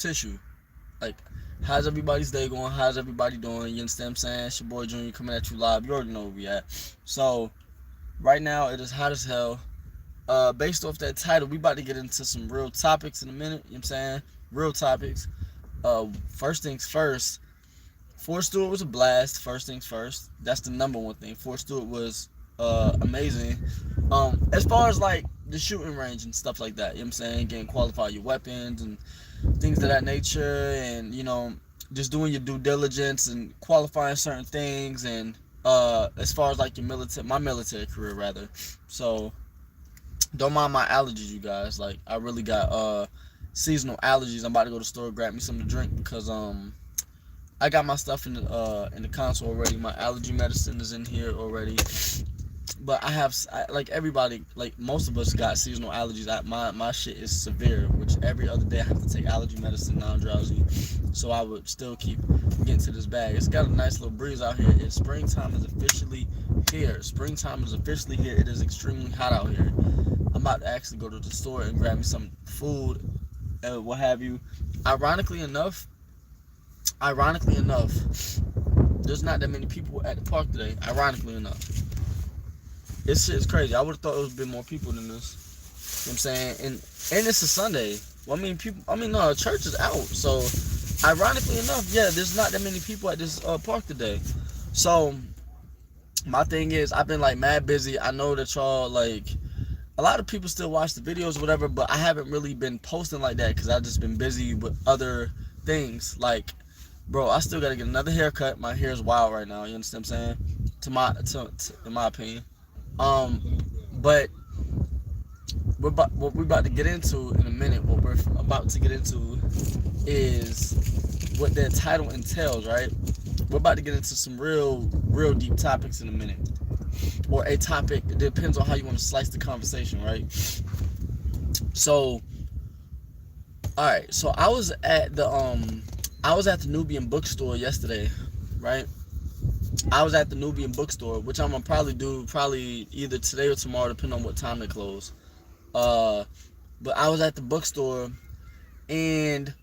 tissue. Like, how's everybody's day going? How's everybody doing? You understand what I'm saying? It's your boy Junior coming at you live. You already know where we at. So, right now, it is hot as hell. Based off that title, we about to get into some real topics in a minute. You know what I'm saying? Real topics. First things first. Fort Stewart was a blast. First things first. That's the number one thing. Fort Stewart was amazing. As far as like the shooting range and stuff like that, you know what I'm saying? Getting qualified your weapons and things of that nature, and just doing your due diligence and qualifying certain things, and as far as like my military career rather. So don't mind my allergies, you guys. Like, I really got seasonal allergies. I'm about to go to the store, grab me something to drink, because I got my stuff in the console already. My allergy medicine is in here already. But like everybody, like most of us got seasonal allergies. My shit is severe, which every other day I have to take allergy medicine now I'm drowsy. So I would still keep getting to this bag. It's got a nice little breeze out here. Springtime is officially here. Springtime is officially here. It is extremely hot out here. I'm about to actually go to the store and grab me some food and what have you. Ironically enough, there's not that many people at the park today. Ironically enough. This shit is crazy. I would have thought it would have been more people than this. You know what I'm saying? And it's a Sunday. Well, no, church is out. So, ironically enough, yeah, there's not that many people at this park today. So, my thing is, I've been like mad busy. I know that y'all like a lot of people still watch the videos or whatever, but I haven't really been posting like that because I've just been busy with other things. Like, bro, I still gotta get another haircut. My hair is wild right now. You understand what I'm saying? In my opinion. But what we're about to get into in a minute, what we're about to get into is what that title entails, right? We're about to get into some real deep topics in a minute. Or a topic. It depends on how you want to slice the conversation, right? So, alright, so I was at the Nubian bookstore yesterday, right? I was at the Nubian bookstore, which I'm gonna probably do either today or tomorrow, depending on what time they close. But I was at the bookstore, and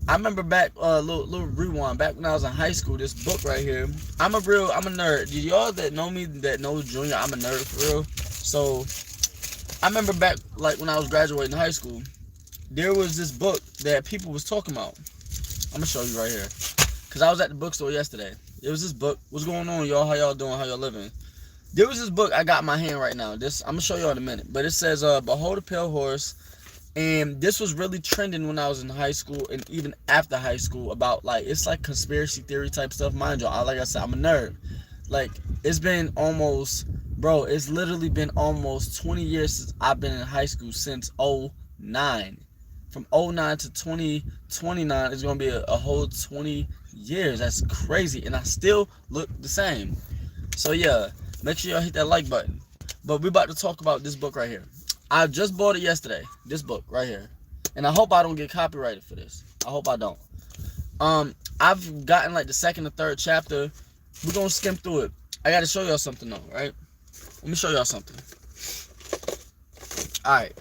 I remember back little rewind back when I was in high school. This book right here. I'm a nerd. Did y'all that know me that know Junior? I'm a nerd for real. So I remember back like when I was graduating high school, there was this book that people was talking about. I'm gonna show you right here, cause I was at the bookstore yesterday. There was this book. What's going on, y'all? How y'all doing? How y'all living? There was this book I got in my hand right now. This I'm gonna show y'all in a minute. But it says Behold a Pale Horse. And this was really trending when I was in high school and even after high school about like it's like conspiracy theory type stuff. Mind you, like I said, I'm a nerd. Like it's literally been almost 20 years since I've been in high school, since '09. From '09 to 2029 is gonna be a whole 20 years. That's crazy, and I still look the same. So yeah, make sure y'all hit that like button. But we're about to talk about this book right here. I just bought it yesterday. This book right here, and I hope I don't get copyrighted for this. I hope I don't. I've gotten like the second or third chapter. We're gonna skim through it. I gotta show y'all something though, right? Let me show y'all something. All right.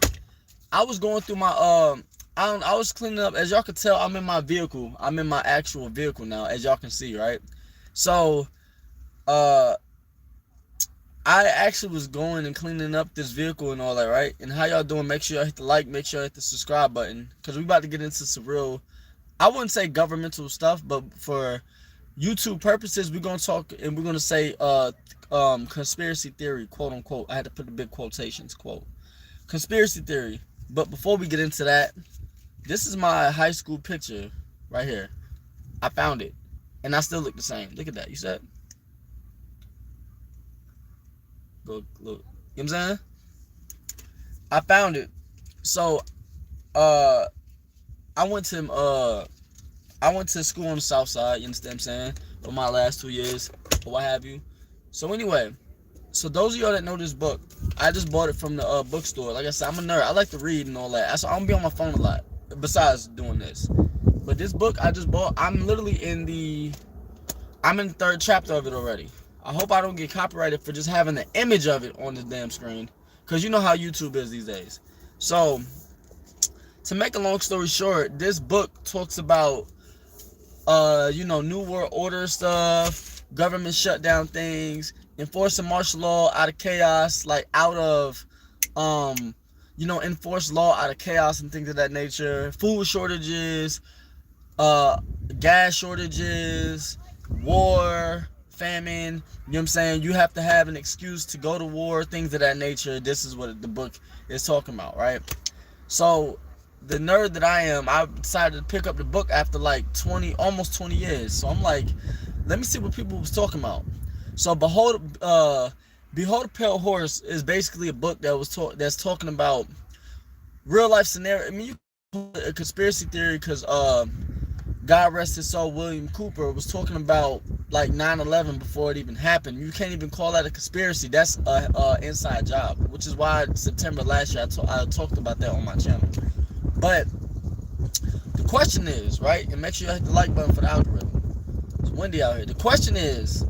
I was going through my I was cleaning up. As y'all can tell, I'm in my vehicle. I'm in my actual vehicle now, as y'all can see, right? So, I actually was going and cleaning up this vehicle and all that, right? And how y'all doing? Make sure y'all hit the like, make sure y'all hit the subscribe button, because we about to get into some real, I wouldn't say governmental stuff, but for YouTube purposes, we're gonna talk and we're gonna say conspiracy theory, quote unquote. I had to put the big quotations, quote. Conspiracy theory. But before we get into that, this is my high school picture right here. I found it, and I still look the same. Look at that. You said? Go look. You know what I'm saying? I found it. So, I went to school on the south side, you understand what I'm saying? For my last 2 years, or what have you. So anyway, so those of y'all that know this book, I just bought it from the bookstore. Like I said, I'm a nerd. I like to read and all that. So I'm gonna be on my phone a lot, besides doing this. But this book I just bought, I'm in the third chapter of it already. I hope I don't get copyrighted for just having the image of it on the damn screen, because you know how YouTube is these days. So, to make a long story short, this book talks about New World Order stuff, government shutdown things, enforcing martial law out of chaos, like out of enforce law out of chaos and things of that nature, food shortages, gas shortages, war, famine, you know what I'm saying? You have to have an excuse to go to war, things of that nature. This is what the book is talking about, right? So the nerd that I am, I decided to pick up the book after like almost 20 years. So I'm like, let me see what people was talking about. So Behold a Pale Horse is basically a book that's talking about real life scenario. I mean, you can call it a conspiracy theory because God rest his soul, William Cooper was talking about like 9/11 before it even happened. You can't even call that a conspiracy. That's a inside job, which is why September last year I talked about that on my channel. But the question is, right, and make sure you hit the like button for the algorithm. It's windy out here. The question is,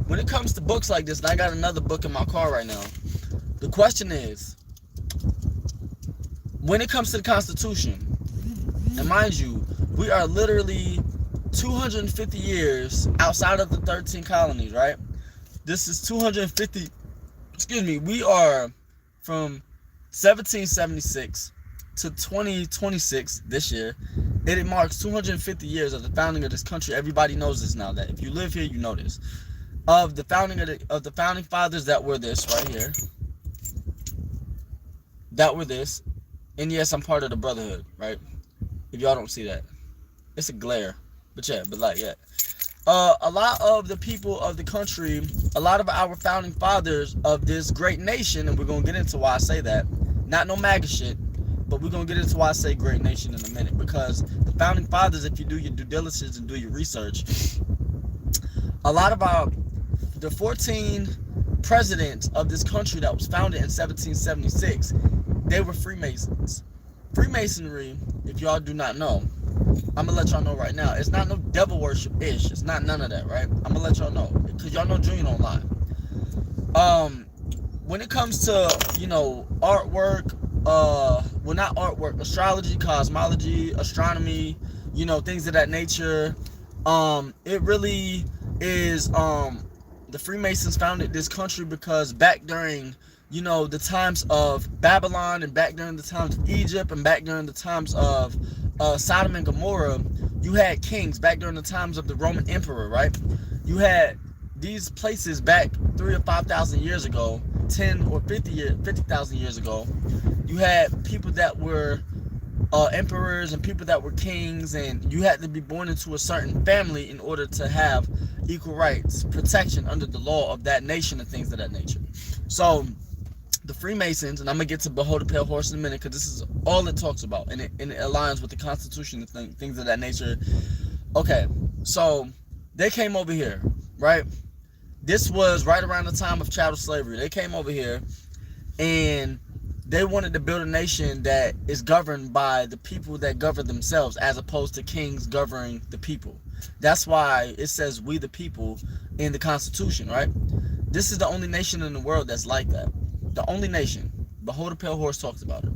when it comes to books like this, and I got another book in my car right now, the question is, when it comes to the Constitution, and mind you, we are literally 250 years outside of the 13 colonies, right? This is 250, we are from 1776 to 2026 this year. It marks 250 years of the founding of this country. Everybody knows this now. That if you live here, you know this. Of the founding of the founding fathers that were this right here. That were this. And yes, I'm part of the Brotherhood, right? If y'all don't see that. It's a glare. But yeah, a lot of the people of the country, a lot of our founding fathers of this great nation, and we're going to get into why I say that. Not no MAGA shit, but we're going to get into why I say great nation in a minute. Because the founding fathers, if you do your due diligence and do your research, a lot of the 14 presidents of this country that was founded in 1776, they were Freemasons. Freemasonry, if y'all do not know, I'm gonna let y'all know right now, it's not no devil worship-ish. It's not none of that, right? I'm gonna let y'all know, because y'all know Junior don't lie. When it comes to, artwork, not artwork, astrology, cosmology, astronomy, things of that nature, it really is, the Freemasons founded this country because back during the times of Babylon, and back during the times of Egypt, and back during the times of Sodom and Gomorrah, you had kings. Back during the times of the Roman emperor, right? You had these places back 3,000 or 5,000 years ago, 10 or 50,000 years ago. You had people that were emperors and people that were kings, and you had to be born into a certain family in order to have equal rights, protection under the law of that nation, and things of that nature. So the Freemasons, and I'm gonna get to Behold a Pale Horse in a minute, because this is all it talks about, and it aligns with the Constitution and things of that nature. Okay, so they came over here, right? This was right around the time of chattel slavery. They came over here, and they wanted to build a nation that is governed by the people that govern themselves, as opposed to kings governing the people. That's why it says "we the people" in the Constitution, right? This is the only nation in the world that's like that. The only nation. Behold a Pale Horse talks about it.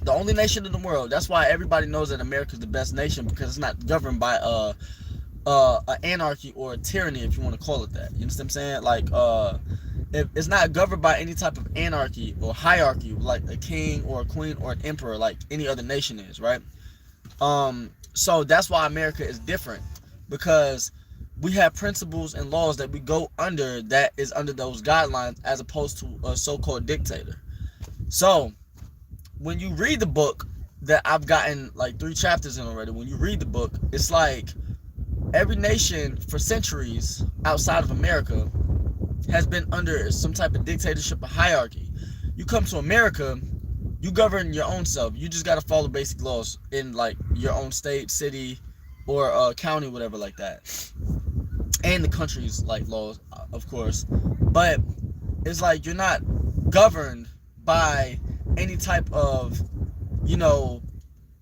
The only nation in the world. That's why everybody knows that America is the best nation, because it's not governed by a anarchy or a tyranny, if you want to call it that. You understand what I'm saying? Like, it's not governed by any type of anarchy or hierarchy, like a king or a queen or an emperor, like any other nation is, right? So that's why America is different, because we have principles and laws that we go under, that is under those guidelines, as opposed to a so-called dictator. So when you read the book that I've gotten like 3 chapters in already, when you read the book, it's like every nation for centuries outside of America has been under some type of dictatorship or hierarchy. You come to America, you govern your own self. You just got to follow basic laws in like your own state, city, or county, whatever like that. And the country's like laws, of course. But it's like you're not governed by any type of,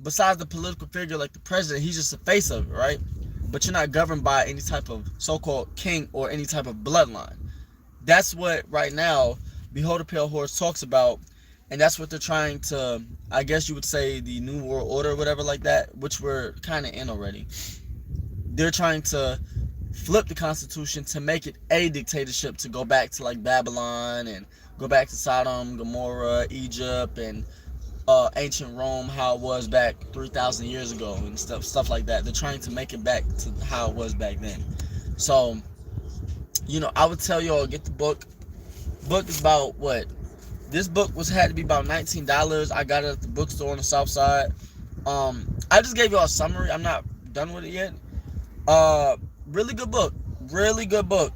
besides the political figure like the president, he's just the face of it, right? But you're not governed by any type of so-called king or any type of bloodline. That's what right now Behold a Pale Horse talks about and that's what they're trying to, I guess you would say, the New World Order or whatever like that, which we're kind of in already. They're trying to flip the Constitution to make it a dictatorship, to go back to like Babylon and go back to Sodom, Gomorrah, Egypt, and ancient Rome, how it was back 3,000 years ago, and stuff like that. They're trying to make it back to how it was back then. So, I would tell y'all, get the book. Book is about what? This book had to be about $19. I got it at the bookstore on the south side. I just gave y'all a summary. I'm not done with it yet. Really good book. Really good book.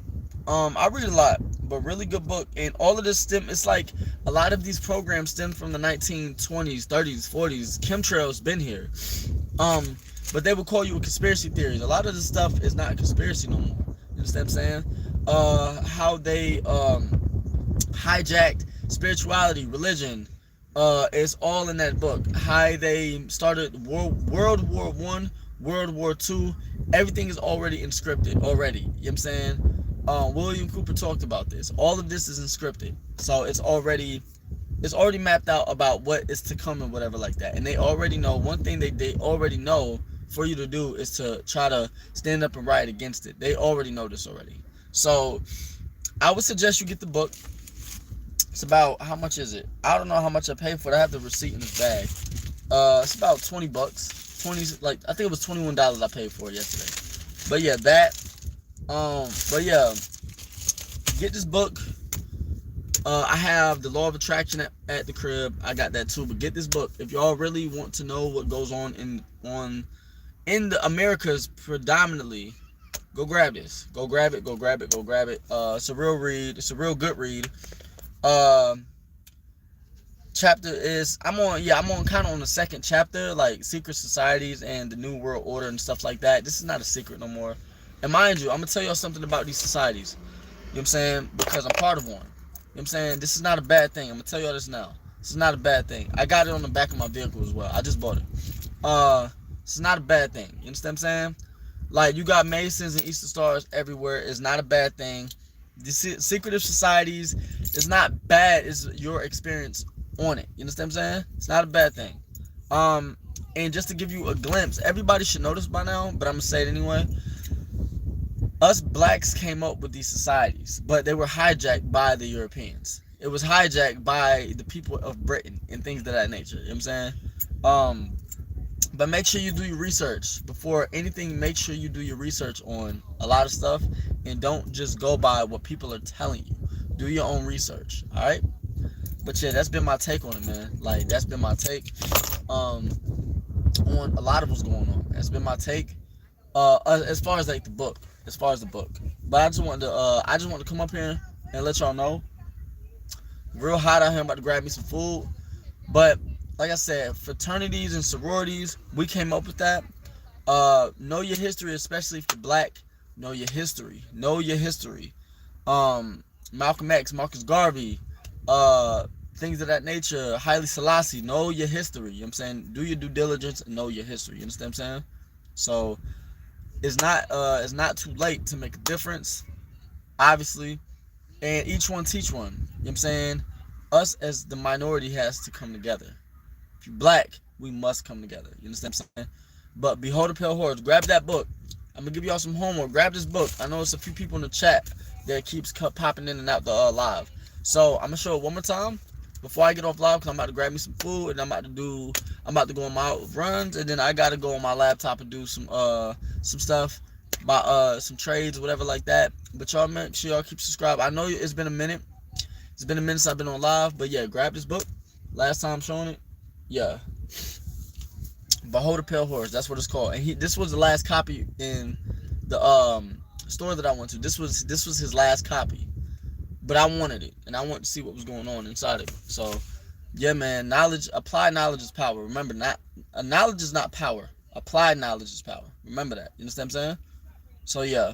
I read a lot, but really good book. And all of this it's like a lot of these programs stem from the 1920s, 30s, 40s. Chemtrails been here. But they would call you a conspiracy theories. A lot of this stuff is not a conspiracy no more. You understand what I'm saying? How they hijacked spirituality, religion. It's all in that book. How they started World War I, World War II. Everything is already inscripted already. You know what I'm saying? William Cooper talked about this. All of this is inscripted. So it's already mapped out about what is to come and whatever like that. And they already know one thing they already know for you to do is to try to stand up and riot against it. They already know this already. So I would suggest you get the book. It's about, how much is it? I don't know how much I paid for it. I have the receipt in this bag. It's about $20. I think it was $21 I paid for it yesterday. But yeah, get this book. I have The Law of Attraction at the crib. I got that too. But get this book if y'all really want to know what goes on in the Americas predominantly. Go grab this. Go grab it. It's a real read. It's a real good read. Chapter is I'm on kind of on the second chapter, like secret societies and the New World Order and stuff like that. This is not a secret no more. And mind you, I'm gonna tell y'all something about these societies. You know what I'm saying? Because I'm part of one. You know what I'm saying? This is not a bad thing. I'm gonna tell y'all this now. This is not a bad thing. I got it on the back of my vehicle as well. I just bought it. This is not a bad thing. You understand what I'm saying? Like, you got Masons and Easter Stars everywhere. It's not a bad thing. The secretive societies is not bad. It's your experience on it. You understand what I'm saying? It's not a bad thing. And just to give you a glimpse, everybody should know this by now, but I'm gonna say it anyway. Us blacks came up with these societies, but they were hijacked by the Europeans. It was hijacked by the people of Britain and things of that nature. You know what I'm saying? But make sure you do your research. Before anything, make sure you do your research on a lot of stuff, and don't just go by what people are telling you. Do your own research, all right? But yeah, that's been my take on it, man. Like, that's been my take on a lot of what's going on. That's been my take as far as like the book. But I just wanted to come up here and let y'all know. Real hot out here. I'm about to grab me some food. But like I said, fraternities and sororities, we came up with that. Know your history, especially if you're black. Know your history. Malcolm X, Marcus Garvey, things of that nature, Haile Selassie. Know your history. You know what I'm saying? Do your due diligence and know your history. You understand what I'm saying? So it's not too late to make a difference, obviously. And each one teach one. You know what I'm saying? Us as the minority has to come together. If you're black, we must come together. You understand what I'm saying? But Behold a Pale Horse, grab that book. I'm gonna give y'all some homework. Grab this book. I know it's a few people in the chat that keeps popping in and out the live. So I'm gonna show it one more time before I get off live, because I'm about to grab me some food and I'm about to go on my runs, and then I gotta go on my laptop and do some stuff, some trades or whatever like that. But y'all make sure y'all keep subscribed. I know it's been a minute. It's been a minute since I've been on live, but yeah, grab this book. Last time showing it, yeah. Behold a Pale Horse, that's what it's called. And this was the last copy in the store that I went to. This was his last copy, but I wanted it, and I wanted to see what was going on inside of it. So yeah, man, applied knowledge is power. Remember, knowledge is not power. Applied knowledge is power. Remember that. You understand what I'm saying? So yeah,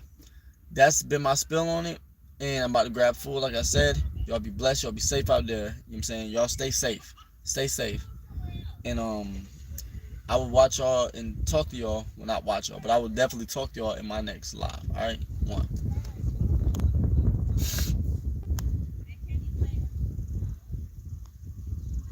that's been my spill on it, and I'm about to grab food. Like I said, y'all be blessed. Y'all be safe out there. You know what I'm saying? Y'all stay safe. And I will watch y'all and talk to y'all. Well, not watch y'all, but I will definitely talk to y'all in my next live. All right, one.